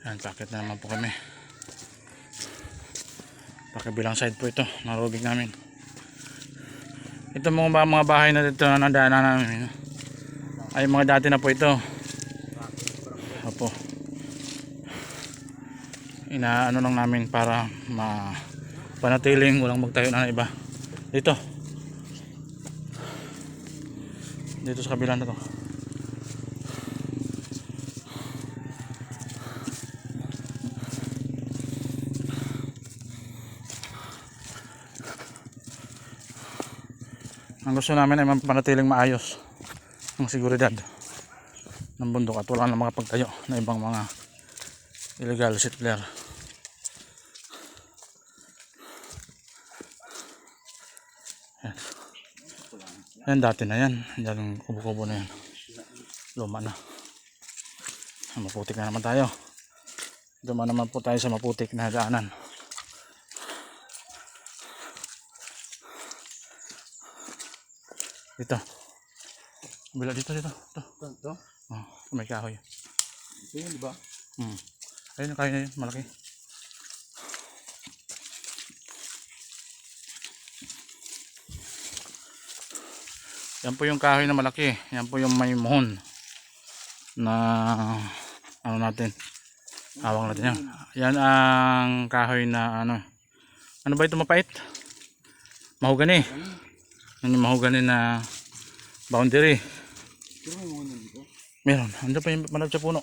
Ayan, packet na naman po kami. Pakabilang side po ito ng rubik namin. Ito mga bahay na dito na nadaanan namin ay mga dati na po ito. Opo. Inaano lang namin para panatiling walang magtayo na iba. Dito sa kabila na to. Ang gusto namin ay mapanatiling maayos ang seguridad ng bundok at wala na makapagtayo na ibang mga illegal settler. Yan dati na yan. Yan yung kubo-kubo na yan. Luma na. Maputik na naman tayo. Dumaan naman po tayo sa maputik na daanan. Dito. Bila dito. Ito. Oh, may kahoy. Ito yun, di ba? Ayun yung kahoy na yun. Malaki. Yan po yung kahoy na malaki. Yan po yung may mohon na ano natin. Awang natin yan. Yan ang kahoy na ano. Ano ba ito mapait? Mahogani. Yan yung mahogani na boundary. Pero may mga nandito. Meron. Andun pa yung malap sa puno.